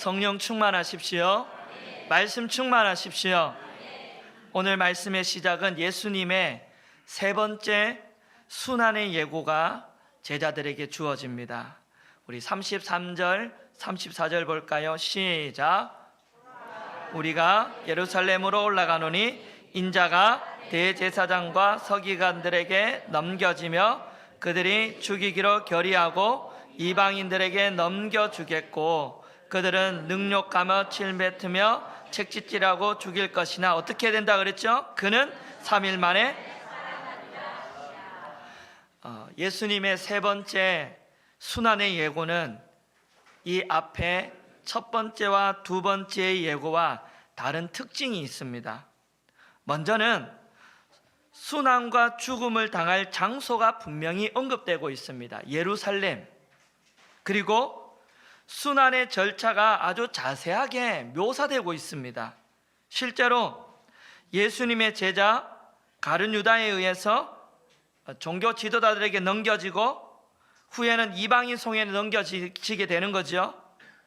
성령 충만하십시오. 말씀 충만하십시오. 오늘 말씀의 시작은 예수님의 세 번째 순환의 예고가 제자들에게 주어집니다. 우리 33절, 34절 볼까요? 시작. 우리가 예루살렘으로 올라가노니 인자가 대제사장과 서기관들에게 넘겨지며 그들이 죽이기로 결의하고 이방인들에게 넘겨주겠고 그들은 능욕감어 칠뱉으며 책짓질하고 죽일 것이나 어떻게 된다 그랬죠? 그는 3일 만에 예수님의 세 번째 순환의 예고는 이 앞에 첫 번째와 두 번째의 예고와 다른 특징이 있습니다. 먼저는 순환과 죽음을 당할 장소가 분명히 언급되고 있습니다. 예루살렘. 그리고 순환의 절차가 아주 자세하게 묘사되고 있습니다. 실제로 예수님의 제자 가룟 유다에 의해서 종교 지도자들에게 넘겨지고 후에는 이방인 손에 넘겨지게 되는 거죠.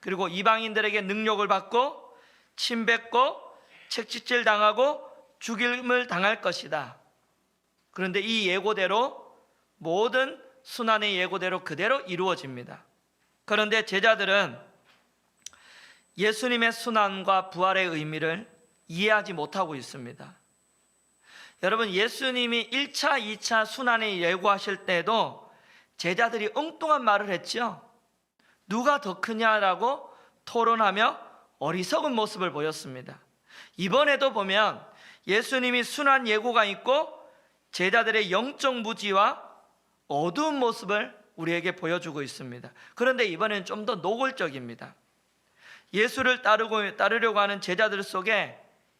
그리고 이방인들에게 능욕을 받고 침뱉고 책짓질 당하고 죽임을 당할 것이다. 그런데 이 예고대로 모든 순환의 예고대로 그대로 이루어집니다. 그런데 제자들은 예수님의 순환과 부활의 의미를 이해하지 못하고 있습니다. 여러분, 예수님이 1차, 2차 순환에 예고하실 때도 제자들이 엉뚱한 말을 했죠. 누가 더 크냐라고 토론하며 어리석은 모습을 보였습니다. 이번에도 보면 예수님이 순환 예고가 있고 제자들의 영적 무지와 어두운 모습을 우리에게 보여주고 있습니다. 그런데 이번에는 좀 더 노골적입니다. 예수를 따르려고 하는 제자들 속에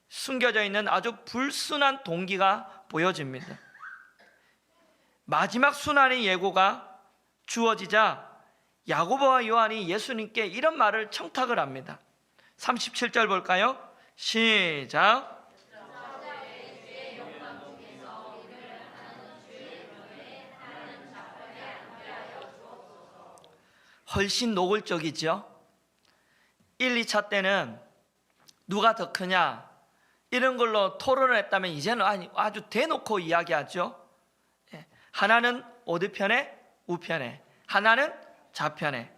숨겨져 있는 아주 불순한 동기가 보여집니다. 마지막 순환의 예고가 주어지자 야고보와 요한이 예수님께 이런 말을 청탁을 합니다. 37절 볼까요? 시작. 훨씬 노골적이죠. 1, 2차 때는 누가 더 크냐 이런 걸로 토론을 했다면 이제는 아주 대놓고 이야기하죠. 하나는 오른편에 우편에, 하나는 좌편에.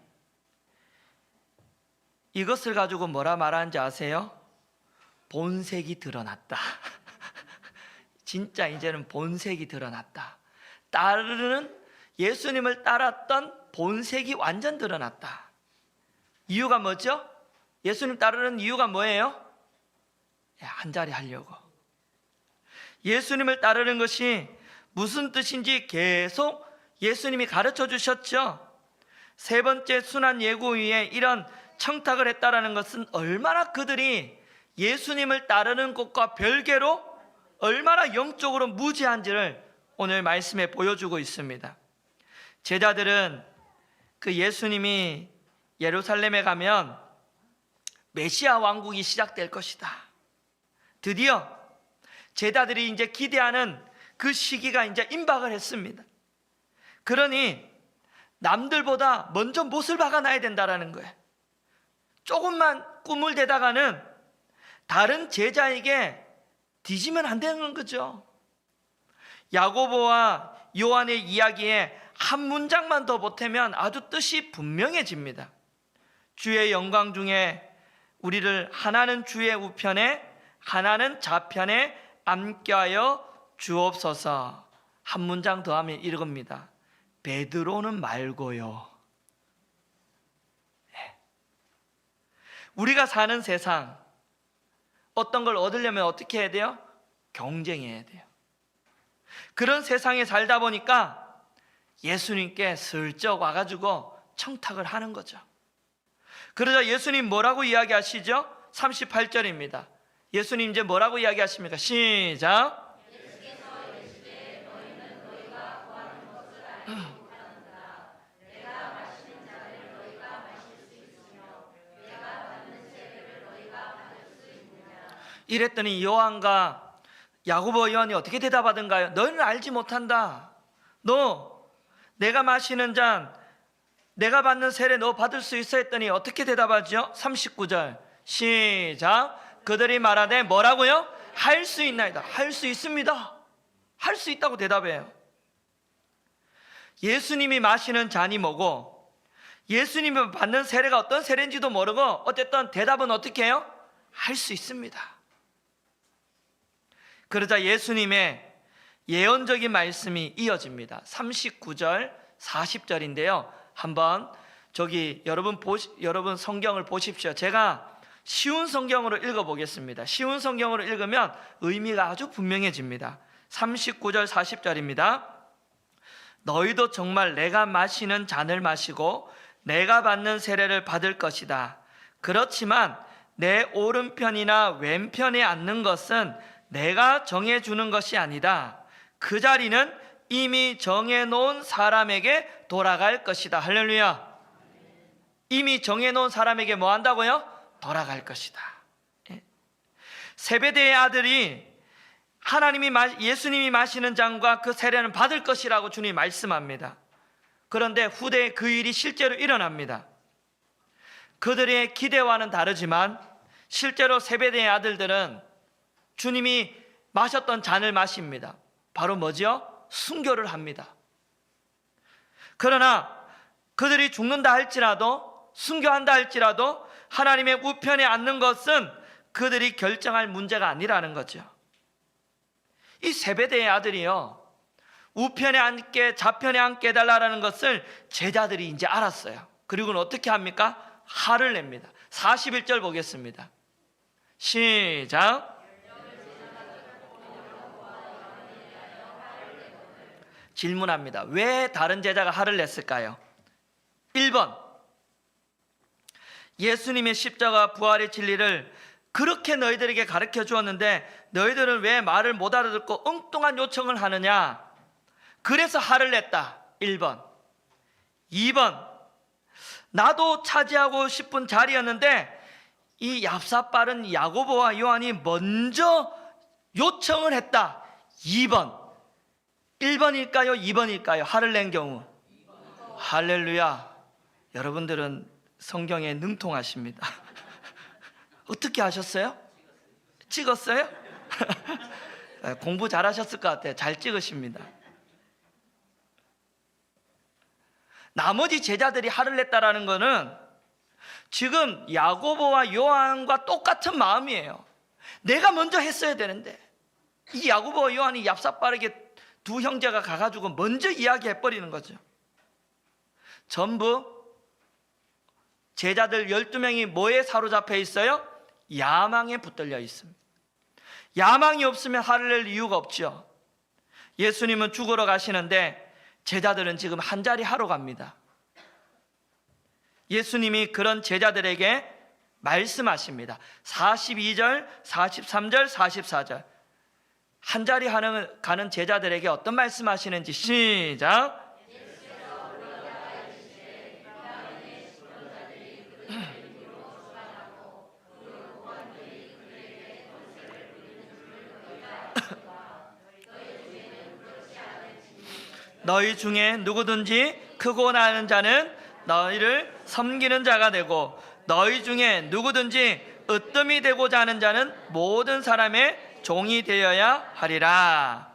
이것을 가지고 뭐라 말하는지 아세요? 본색이 드러났다. 진짜 이제는 본색이 드러났다. 예수님을 따랐던 본색이 완전 드러났다. 이유가 뭐죠? 예수님 따르는 이유가 뭐예요? 한 자리 하려고. 예수님을 따르는 것이 무슨 뜻인지 계속 예수님이 가르쳐 주셨죠. 세 번째 순환 예고 위에 이런 청탁을 했다라는 것은 얼마나 그들이 예수님을 따르는 것과 별개로 얼마나 영적으로 무지한지를 오늘 말씀에 보여주고 있습니다. 제자들은 그 예수님이 예루살렘에 가면 메시아 왕국이 시작될 것이다. 드디어 제자들이 이제 기대하는 그 시기가 이제 임박을 했습니다. 그러니 남들보다 먼저 못을 박아놔야 된다라는 거예요. 조금만 꿈을 대다가는 다른 제자에게 뒤지면 안 되는 거죠. 야고보와 요한의 이야기에 한 문장만 더 보태면 아주 뜻이 분명해집니다. 주의 영광 중에 우리를 하나는 주의 우편에 하나는 좌편에 앉게 하여 주옵소서. 한 문장 더 하면 이겁니다. 베드로는 말고요. 우리가 사는 세상 어떤 걸 얻으려면 어떻게 해야 돼요? 경쟁해야 돼요. 그런 세상에 살다 보니까 예수님께 슬쩍 와가지고 청탁을 하는 거죠. 그러자 예수님 뭐라고 이야기하시죠? 38절입니다. 예수님 이제 뭐라고 이야기하십니까? 시작. 이랬더니 요한과 야고보 요한이 어떻게 대답하던가요? 너희는 알지 못한다. 너 내가 마시는 잔 내가 받는 세례 너 받을 수 있어 했더니 어떻게 대답하죠? 39절 시작. 그들이 말하되 뭐라고요? 할 수 있나이다. 할 수 있습니다. 할 수 있다고 대답해요. 예수님이 마시는 잔이 뭐고 예수님이 받는 세례가 어떤 세례인지도 모르고 어쨌든 대답은 어떻게 해요? 할 수 있습니다. 그러자 예수님의 예언적인 말씀이 이어집니다. 39절 40절인데요 한번 저기 여러분 성경을 보십시오. 제가 쉬운 성경으로 읽어보겠습니다. 쉬운 성경으로 읽으면 의미가 아주 분명해집니다. 39절 40절입니다. 너희도 정말 내가 마시는 잔을 마시고 내가 받는 세례를 받을 것이다. 그렇지만 내 오른편이나 왼편에 앉는 것은 내가 정해주는 것이 아니다. 그 자리는 이미 정해놓은 사람에게 돌아갈 것이다. 할렐루야. 이미 정해놓은 사람에게 뭐 한다고요? 돌아갈 것이다. 세베대의 아들이 예수님이 마시는 잔과 그 세례는 받을 것이라고 주님이 말씀합니다. 그런데 후대에 그 일이 실제로 일어납니다. 그들의 기대와는 다르지만 실제로 세베대의 아들들은 주님이 마셨던 잔을 마십니다. 바로 뭐죠? 순교를 합니다. 그러나 그들이 죽는다 할지라도 순교한다 할지라도 하나님의 우편에 앉는 것은 그들이 결정할 문제가 아니라는 거죠. 이 세베대의 아들이요 우편에 앉게 좌편에 앉게 해달라는 것을 제자들이 이제 알았어요. 그리고는 어떻게 합니까? 화를 냅니다. 41절 보겠습니다. 시작. 질문합니다. 왜 다른 제자가 화를 냈을까요? 1번 예수님의 십자가 부활의 진리를 그렇게 너희들에게 가르쳐 주었는데 너희들은 왜 말을 못 알아듣고 엉뚱한 요청을 하느냐? 그래서 화를 냈다. 1번. 2번 나도 차지하고 싶은 자리였는데 이 얍삽빠른 야고보와 요한이 먼저 요청을 했다. 2번. 1번일까요? 2번일까요? 화를 낸 경우. 할렐루야. 여러분들은 성경에 능통하십니다. 어떻게 하셨어요? 찍었어요? 공부 잘하셨을 것 같아요. 잘 찍으십니다. 나머지 제자들이 화를 냈다라는 것은 지금 야고보와 요한과 똑같은 마음이에요. 내가 먼저 했어야 되는데 이 야고보와 요한이 얍삽빠르게 두 형제가 가가지고 먼저 이야기해버리는 거죠. 전부 제자들 12명이 뭐에 사로잡혀 있어요? 야망에 붙들려 있습니다. 야망이 없으면 화를 낼 이유가 없죠. 예수님은 죽으러 가시는데 제자들은 지금 한자리 하러 갑니다. 예수님이 그런 제자들에게 말씀하십니다. 42절, 43절, 44절 한자리 가는 제자들에게 어떤 말씀하시는지 시작. 너희 중에 누구든지 크고 나는 자는 너희를 섬기는 자가 되고 너희 중에 누구든지 으뜸이 되고자 하는 자는 모든 사람의 종이 되어야 하리라.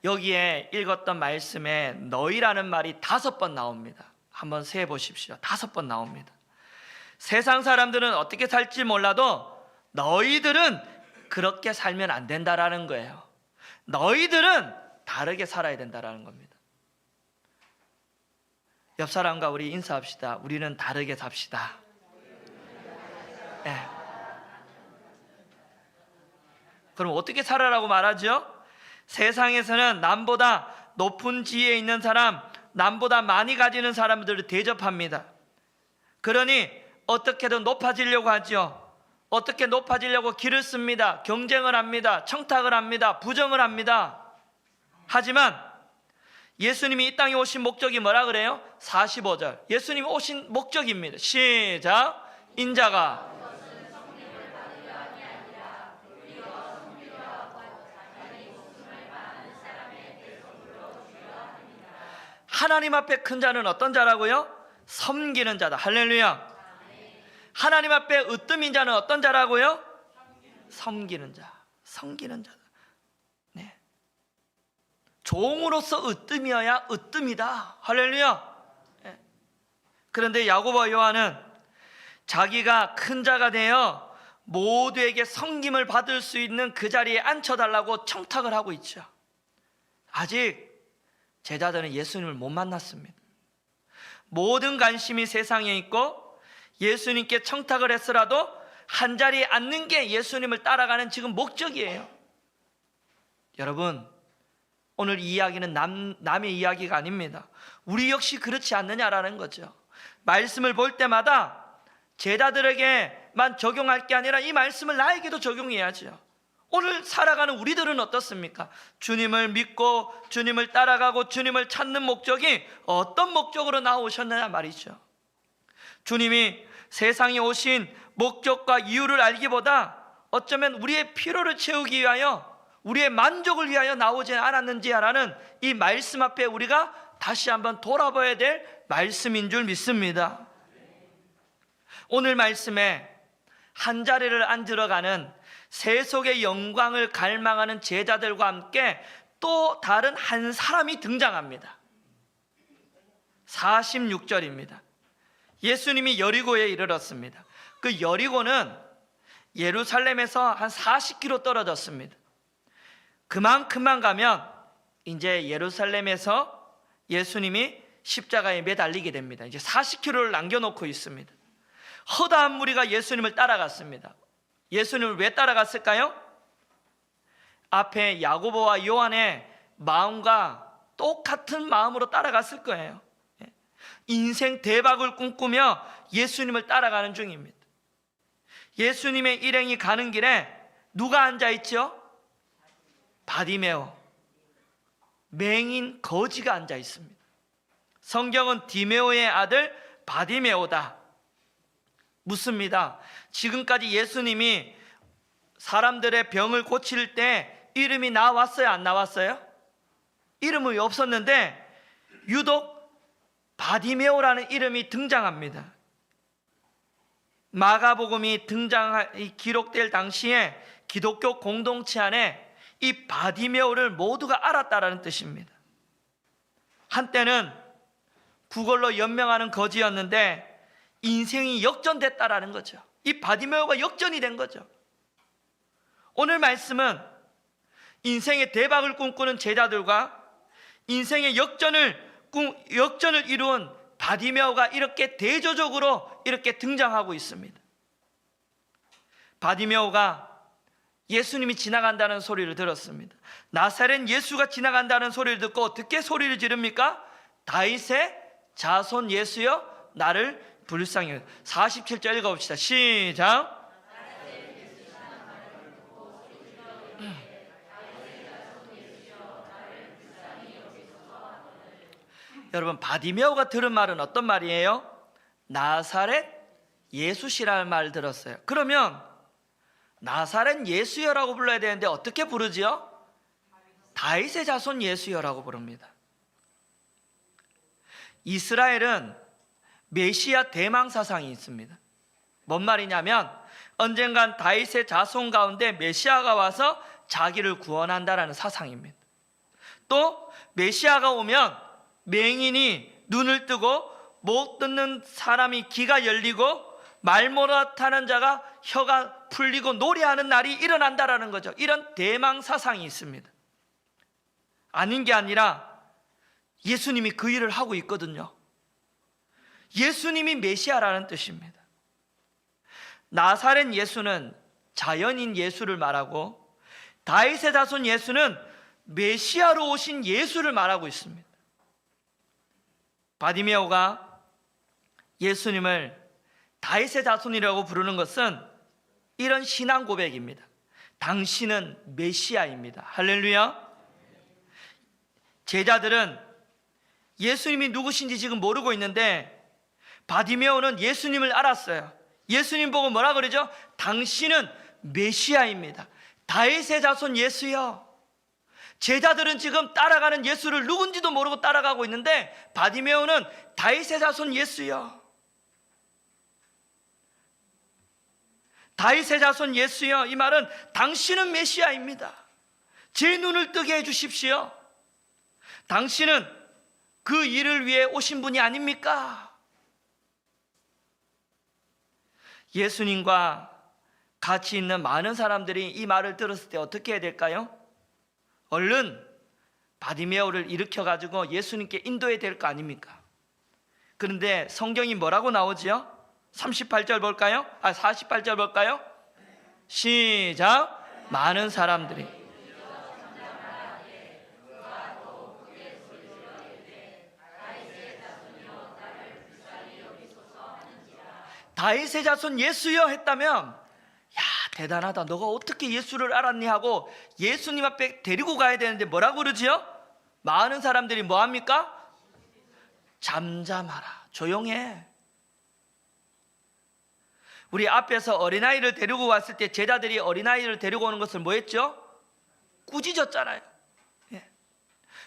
여기에 읽었던 말씀에 너희라는 말이 5번 나옵니다. 한번 세어 보십시오. 5번 나옵니다. 세상 사람들은 어떻게 살지 몰라도 너희들은 그렇게 살면 안 된다라는 거예요. 너희들은 다르게 살아야 된다라는 겁니다. 옆 사람과 우리 인사합시다. 우리는 다르게 삽시다. 네. 그럼 어떻게 살아라고 말하죠? 세상에서는 남보다 높은 지위에 있는 사람, 남보다 많이 가지는 사람들을 대접합니다. 그러니 어떻게든 높아지려고 하죠. 어떻게 높아지려고 길을 씁니다. 경쟁을 합니다. 청탁을 합니다. 부정을 합니다. 하지만 예수님이 이 땅에 오신 목적이 뭐라 그래요? 45절 예수님이 오신 목적입니다. 시작. 인자가 하나님 앞에 큰 자는 어떤 자라고요? 섬기는 자다. 할렐루야. 하나님 앞에 으뜸인 자는 어떤 자라고요? 섬기는 자. 섬기는 자다. 네. 종으로서 으뜸이어야 으뜸이다. 할렐루야. 네. 그런데 야고보와 요한은 자기가 큰 자가 되어 모두에게 섬김을 받을 수 있는 그 자리에 앉혀달라고 청탁을 하고 있죠. 아직 제자들은 예수님을 못 만났습니다. 모든 관심이 세상에 있고 예수님께 청탁을 했으라도 한 자리에 앉는 게 예수님을 따라가는 지금 목적이에요. 여러분, 오늘 이 이야기는 남의 이야기가 아닙니다. 우리 역시 그렇지 않느냐라는 거죠. 말씀을 볼 때마다 제자들에게만 적용할 게 아니라 이 말씀을 나에게도 적용해야죠. 오늘 살아가는 우리들은 어떻습니까? 주님을 믿고 주님을 따라가고 주님을 찾는 목적이 어떤 목적으로 나오셨느냐 말이죠. 주님이 세상에 오신 목적과 이유를 알기보다 어쩌면 우리의 필요를 채우기 위하여, 우리의 만족을 위하여 나오지 않았는지라는 이 말씀 앞에 우리가 다시 한번 돌아봐야 될 말씀인 줄 믿습니다. 오늘 말씀에 한 자리를 앉으러가는 세속의 영광을 갈망하는 제자들과 함께 또 다른 한 사람이 등장합니다. 46절입니다. 예수님이 여리고에 이르렀습니다. 그 여리고는 예루살렘에서 한 40km 떨어졌습니다. 그만큼만 가면 이제 예루살렘에서 예수님이 십자가에 매달리게 됩니다. 이제 40km를 남겨놓고 있습니다. 허다한 무리가 예수님을 따라갔습니다. 예수님을 왜 따라갔을까요? 앞에 야고보와 요한의 마음과 똑같은 마음으로 따라갔을 거예요. 인생 대박을 꿈꾸며 예수님을 따라가는 중입니다. 예수님의 일행이 가는 길에 누가 앉아있죠? 바디메오, 맹인 거지가 앉아있습니다. 성경은 디메오의 아들 바디메오다 묻습니다. 지금까지 예수님이 사람들의 병을 고칠 때 이름이 나왔어요? 안 나왔어요? 이름이 없었는데 유독 바디메오라는 이름이 등장합니다. 마가복음이 기록될 당시에 기독교 공동체 안에 이 바디메오를 모두가 알았다라는 뜻입니다. 한때는 구걸로 연명하는 거지였는데 인생이 역전됐다라는 거죠. 이 바디메오가 역전이 된 거죠. 오늘 말씀은 인생의 대박을 꿈꾸는 제자들과 인생의 역전을 이루은 바디메오가 이렇게 대조적으로 이렇게 등장하고 있습니다. 바디메오가 예수님이 지나간다는 소리를 들었습니다. 나사렛 예수가 지나간다는 소리를 듣고 어떻게 소리를 지릅니까? 다윗의 자손 예수여 나를 불쌍히. 47절 읽어봅시다. 시작. 여러분, 바디메오가 들은 말은 어떤 말이에요? 나사렛 예수시라는 말을 들었어요. 그러면 나사렛 예수여라고 불러야 되는데 어떻게 부르지요? 다윗의 자손 예수여라고 부릅니다. 이스라엘은 메시아 대망 사상이 있습니다. 뭔 말이냐면 언젠간 다윗의 자손 가운데 메시아가 와서 자기를 구원한다라는 사상입니다. 또 메시아가 오면 맹인이 눈을 뜨고 못 듣는 사람이 귀가 열리고 말 못하는 자가 혀가 풀리고 노래하는 날이 일어난다라는 거죠. 이런 대망 사상이 있습니다. 아닌 게 아니라 예수님이 그 일을 하고 있거든요. 예수님이 메시아라는 뜻입니다. 나사렛 예수는 자연인 예수를 말하고 다윗의 자손 예수는 메시아로 오신 예수를 말하고 있습니다. 바디메오가 예수님을 다윗의 자손이라고 부르는 것은 이런 신앙 고백입니다. 당신은 메시아입니다. 할렐루야. 제자들은 예수님이 누구신지 지금 모르고 있는데 바디메오는 예수님을 알았어요. 예수님 보고 뭐라 그러죠? 당신은 메시아입니다. 다윗의 자손 예수여, 제자들은 지금 따라가는 예수를 누군지도 모르고 따라가고 있는데 바디메오는 다윗의 자손 예수여, 다윗의 자손 예수여, 이 말은 당신은 메시아입니다. 제 눈을 뜨게 해주십시오. 당신은 그 일을 위해 오신 분이 아닙니까? 예수님과 같이 있는 많은 사람들이 이 말을 들었을 때 어떻게 해야 될까요? 얼른 바디메오를 일으켜가지고 예수님께 인도해야 될 거 아닙니까? 그런데 성경이 뭐라고 나오지요? 38절 볼까요? 48절 볼까요? 시작. 많은 사람들이 다윗의 자손 예수여 했다면, 야, 대단하다, 너가 어떻게 예수를 알았니 하고 예수님 앞에 데리고 가야 되는데 뭐라고 그러지요? 많은 사람들이 뭐합니까? 잠잠하라, 조용해. 우리 앞에서 어린아이를 데리고 왔을 때 제자들이 어린아이를 데리고 오는 것을 뭐 했죠? 꾸짖었잖아요.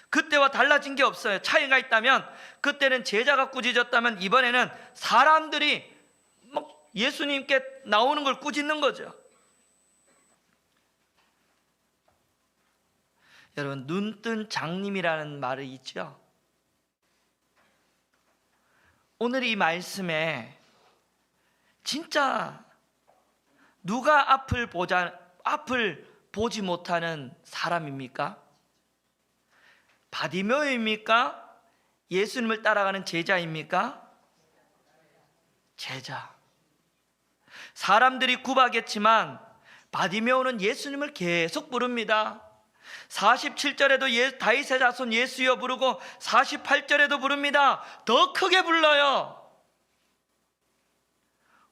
그때와 달라진 게 없어요. 차이가 있다면, 그때는 제자가 꾸짖었다면 이번에는 사람들이 막 예수님께 나오는 걸 꾸짖는 거죠. 여러분, 눈뜬 장님이라는 말이 있죠. 오늘 이 말씀에 진짜 누가 앞을 보지 못하는 사람입니까? 바디메오입니까? 예수님을 따라가는 제자입니까? 제자. 사람들이 구박했지만 바디메오는 예수님을 계속 부릅니다. 47절에도 다윗의 자손 예수여 부르고 48절에도 부릅니다. 더 크게 불러요.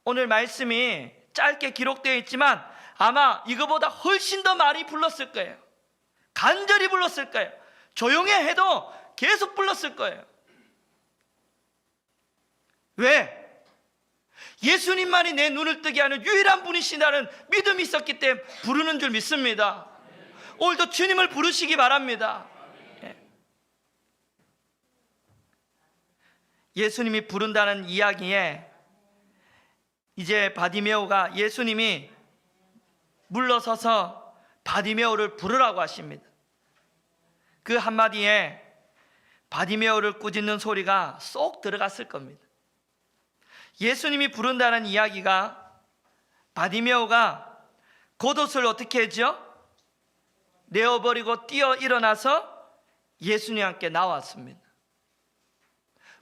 오늘 말씀이 짧게 기록되어 있지만 아마 이거보다 훨씬 더 많이 불렀을 거예요. 간절히 불렀을 거예요. 조용히 해도 계속 불렀을 거예요. 왜? 예수님만이 내 눈을 뜨게 하는 유일한 분이시다는 믿음이 있었기 때문에 부르는 줄 믿습니다. 오늘도 주님을 부르시기 바랍니다. 예수님이 부른다는 이야기에 이제 바디메오가, 예수님이 물러서서 바디메오를 부르라고 하십니다. 그 한마디에 바디메오를 꾸짖는 소리가 쏙 들어갔을 겁니다. 예수님이 부른다는 이야기가, 바디메오가 겉옷을 어떻게 했죠? 내어버리고 뛰어 일어나서 예수님 함께 나왔습니다.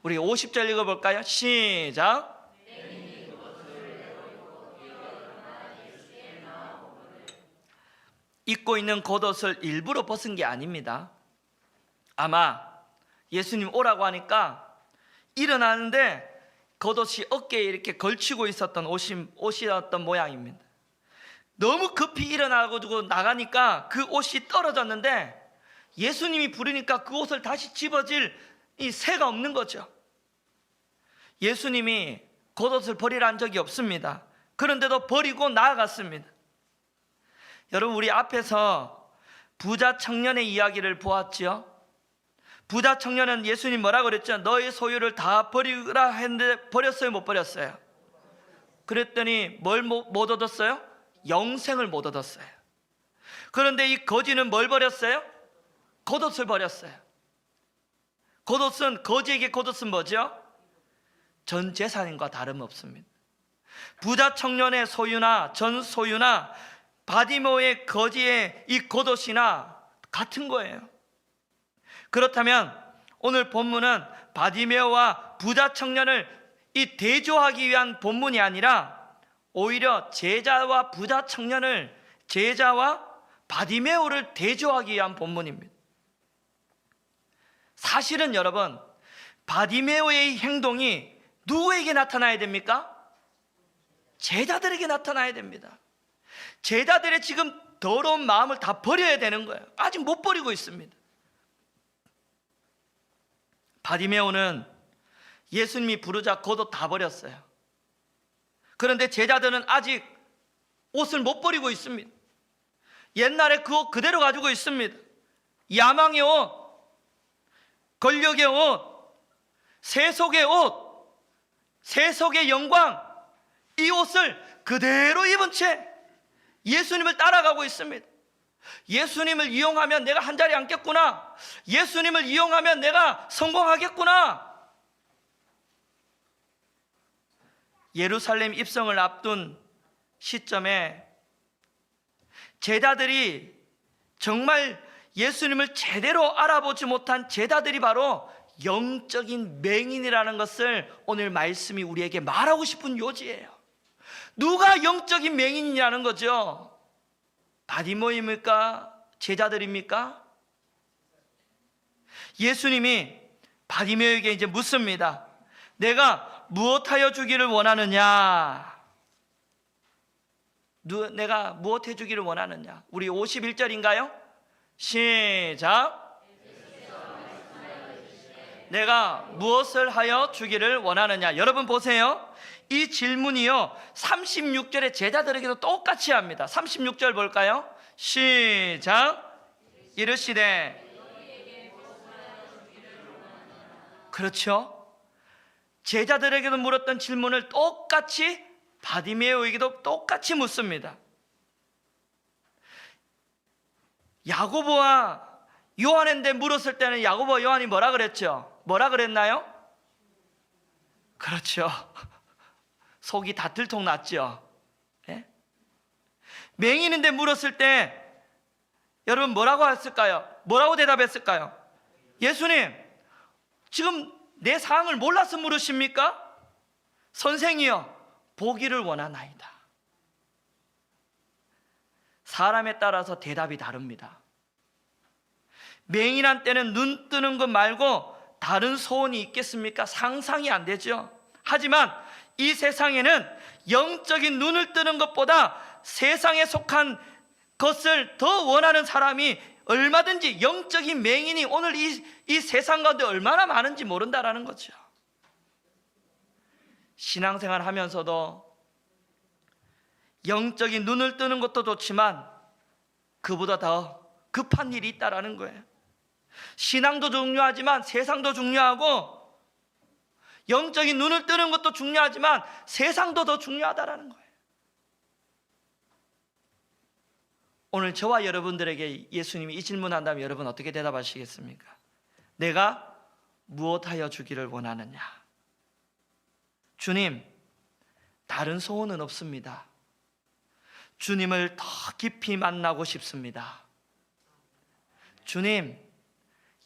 우리 50절 읽어볼까요? 시작. 입고 있는 겉옷을 일부러 벗은 게 아닙니다. 아마 예수님 오라고 하니까 일어나는데 겉옷이 어깨에 이렇게 걸치고 있었던 옷이었던 모양입니다. 너무 급히 일어나가지고 나가니까 그 옷이 떨어졌는데 예수님이 부르니까 그 옷을 다시 집어질 이 새가 없는 거죠. 예수님이 겉옷을 버리라는 적이 없습니다. 그런데도 버리고 나아갔습니다. 여러분, 우리 앞에서 부자 청년의 이야기를 보았죠. 부자 청년은 예수님 뭐라고 그랬죠? 너의 소유를 다 버리라 했는데 버렸어요, 못 버렸어요? 그랬더니 뭘 못 얻었어요? 영생을 못 얻었어요. 그런데 이 거지는 뭘 버렸어요? 겉옷을 버렸어요. 거지에게 겉옷은 뭐죠? 전 재산과 다름없습니다. 부자 청년의 소유나 전 소유나 바디메오의 거지의 이 겉옷이나 같은 거예요. 그렇다면 오늘 본문은 바디메오와 부자 청년을 이 대조하기 위한 본문이 아니라 오히려 제자와 부자 청년을, 제자와 바디메오를 대조하기 위한 본문입니다. 사실은 여러분, 바디메오의 행동이 누구에게 나타나야 됩니까? 제자들에게 나타나야 됩니다. 제자들의 지금 더러운 마음을 다 버려야 되는 거예요. 아직 못 버리고 있습니다. 바디메오는 예수님이 부르자 겉옷 다 버렸어요. 그런데 제자들은 아직 옷을 못 버리고 있습니다. 옛날에 그 옷 그대로 가지고 있습니다. 야망의 옷, 권력의 옷, 세속의 옷, 세속의 영광, 이 옷을 그대로 입은 채 예수님을 따라가고 있습니다. 예수님을 이용하면 내가 한 자리에 앉겠구나. 예수님을 이용하면 내가 성공하겠구나. 예루살렘 입성을 앞둔 시점에 제자들이 정말 예수님을 제대로 알아보지 못한 제자들이 바로 영적인 맹인이라는 것을 오늘 말씀이 우리에게 말하고 싶은 요지예요. 누가 영적인 맹인이냐는 거죠. 바디모입니까? 제자들입니까? 예수님이 바디메오에게 이제 묻습니다. 내가 무엇하여 주기를 원하느냐? 내가 무엇 해주기를 원하느냐? 우리 51절인가요? 시작. 내가 무엇을 하여 주기를 원하느냐? 여러분 보세요. 이 질문이요 36절의 제자들에게도 똑같이 합니다. 36절 볼까요? 시작. 이르시되. 그렇죠? 제자들에게도 물었던 질문을 똑같이 바디메오에게도 똑같이 묻습니다. 야고보와 요한인데 물었을 때는 야고보와 요한이 뭐라 그랬죠? 뭐라 그랬나요? 그렇죠. 속이 다 들통났죠. 네? 맹인인데 물었을 때 여러분 뭐라고 했을까요? 뭐라고 대답했을까요? 예수님, 지금 내 상황을 몰라서 물으십니까? 선생이여, 보기를 원하나이다. 사람에 따라서 대답이 다릅니다. 맹인한 때는 눈 뜨는 것 말고 다른 소원이 있겠습니까? 상상이 안 되죠. 하지만 이 세상에는 영적인 눈을 뜨는 것보다 세상에 속한 것을 더 원하는 사람이 얼마든지, 영적인 맹인이 오늘 이 세상 가운데 얼마나 많은지 모른다라는 거죠. 신앙생활 하면서도 영적인 눈을 뜨는 것도 좋지만 그보다 더 급한 일이 있다라는 거예요. 신앙도 중요하지만 세상도 중요하고, 영적인 눈을 뜨는 것도 중요하지만 세상도 더 중요하다라는 거예요. 오늘 저와 여러분들에게 예수님이 이 질문한다면 여러분 어떻게 대답하시겠습니까? 내가 무엇하여 주기를 원하느냐? 주님, 다른 소원은 없습니다. 주님을 더 깊이 만나고 싶습니다. 주님,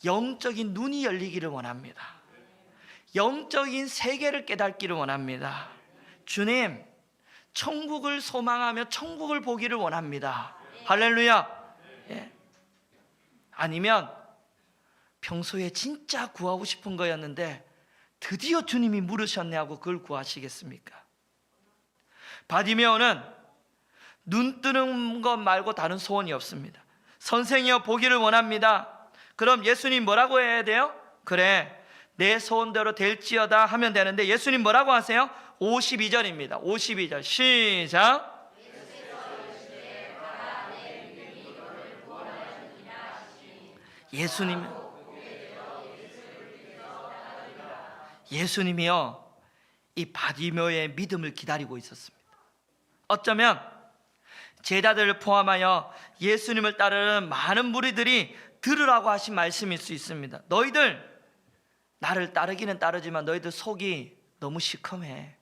영적인 눈이 열리기를 원합니다. 영적인 세계를 깨닫기를 원합니다. 주님, 천국을 소망하며 천국을 보기를 원합니다. 할렐루야. 예. 아니면 평소에 진짜 구하고 싶은 거였는데 드디어 주님이 물으셨네 하고 그걸 구하시겠습니까? 바디메오는 눈 뜨는 것 말고 다른 소원이 없습니다. 선생이여, 보기를 원합니다. 그럼 예수님 뭐라고 해야 돼요? 그래, 내 소원대로 될지어다 하면 되는데 예수님 뭐라고 하세요? 52절입니다. 52절 시작. 예수님이요 이 바디메오의 믿음을 기다리고 있었습니다. 어쩌면 제자들을 포함하여 예수님을 따르는 많은 무리들이 들으라고 하신 말씀일 수 있습니다. 너희들 나를 따르기는 따르지만 너희들 속이 너무 시커매,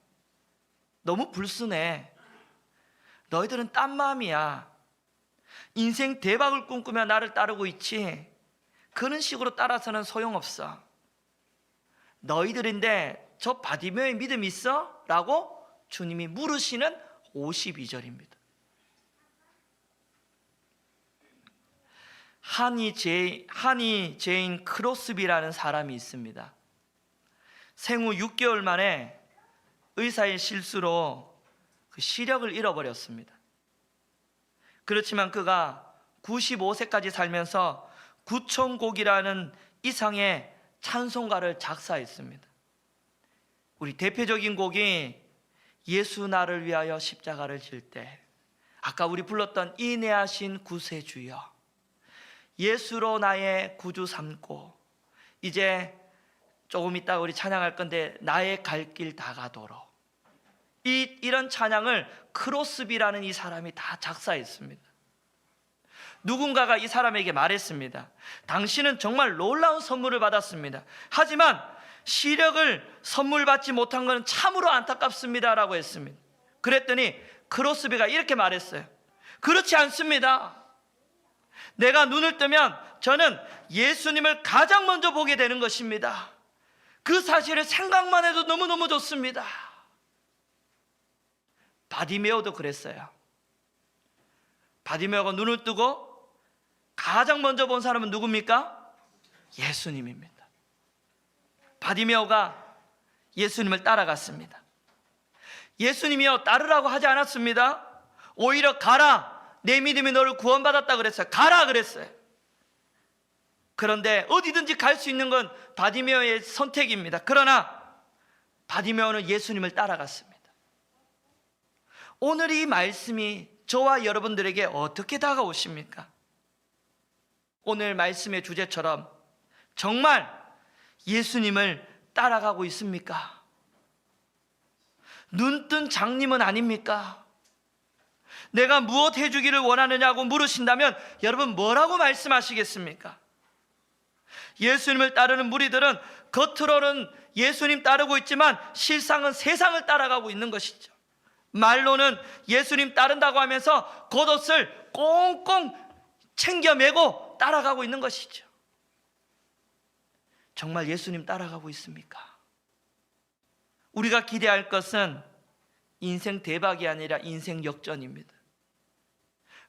너무 불순해, 너희들은 딴 마음이야, 인생 대박을 꿈꾸며 나를 따르고 있지 그런 식으로 따라서는 소용없어. 너희들인데 저 바디메오의 믿음 있어? 라고 주님이 물으시는 52절입니다. 하니 제인 크로스비라는 사람이 있습니다. 생후 6개월 만에 의사의 실수로 그 시력을 잃어버렸습니다. 그렇지만 그가 95세까지 살면서 9,000곡이라는 이상의 찬송가를 작사했습니다. 우리 대표적인 곡이 예수 나를 위하여 십자가를 질 때, 아까 우리 불렀던 인내하신 구세주여, 예수로 나의 구주 삼고 이제 조금 이따 우리 찬양할 건데 나의 갈 길 다 가도록, 이런 찬양을 크로스비라는 이 사람이 다 작사했습니다. 누군가가 이 사람에게 말했습니다. 당신은 정말 놀라운 선물을 받았습니다. 하지만 시력을 선물 받지 못한 것은 참으로 안타깝습니다 라고 했습니다. 그랬더니 크로스비가 이렇게 말했어요. 그렇지 않습니다. 내가 눈을 뜨면 저는 예수님을 가장 먼저 보게 되는 것입니다. 그 사실을 생각만 해도 너무너무 좋습니다. 바디메오도 그랬어요. 바디메오가 눈을 뜨고 가장 먼저 본 사람은 누굽니까? 예수님입니다. 바디메오가 예수님을 따라갔습니다. 예수님이요 따르라고 하지 않았습니다. 오히려 가라, 내 믿음이 너를 구원받았다 그랬어요. 가라 그랬어요. 그런데 어디든지 갈 수 있는 건 바디메오의 선택입니다. 그러나 바디메오는 예수님을 따라갔습니다. 오늘 이 말씀이 저와 여러분들에게 어떻게 다가오십니까? 오늘 말씀의 주제처럼 정말 예수님을 따라가고 있습니까? 눈뜬 장님은 아닙니까? 내가 무엇 해주기를 원하느냐고 물으신다면 여러분 뭐라고 말씀하시겠습니까? 예수님을 따르는 무리들은 겉으로는 예수님 따르고 있지만 실상은 세상을 따라가고 있는 것이죠. 말로는 예수님 따른다고 하면서 겉옷을 꽁꽁 챙겨 매고 따라가고 있는 것이죠. 정말 예수님 따라가고 있습니까? 우리가 기대할 것은 인생 대박이 아니라 인생 역전입니다.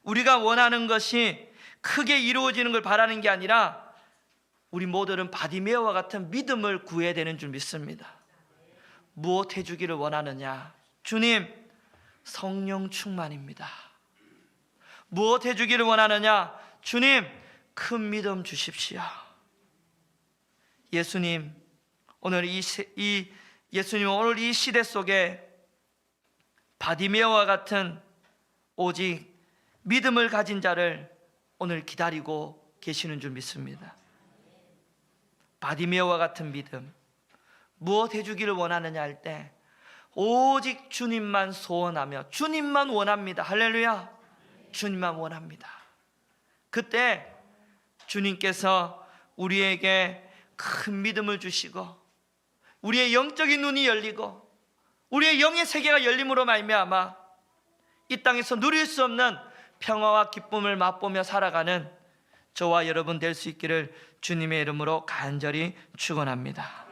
우리가 원하는 것이 크게 이루어지는 걸 바라는 게 아니라 우리 모두는 바디메오와 같은 믿음을 구해야 되는 줄 믿습니다. 무엇 해주기를 원하느냐? 주님, 성령 충만입니다. 무엇 해주기를 원하느냐? 주님, 큰 믿음 주십시오. 예수님, 오늘 이 시대 속에 바디메오와 같은 오직 믿음을 가진 자를 오늘 기다리고 계시는 줄 믿습니다. 바디메오와 같은 믿음, 무엇 해주기를 원하느냐 할 때 오직 주님만 소원하며 주님만 원합니다. 할렐루야. 주님만 원합니다. 그때 주님께서 우리에게 큰 믿음을 주시고 우리의 영적인 눈이 열리고 우리의 영의 세계가 열림으로 말미암아 이 땅에서 누릴 수 없는 평화와 기쁨을 맛보며 살아가는 저와 여러분 될 수 있기를 주님의 이름으로 간절히 축원합니다.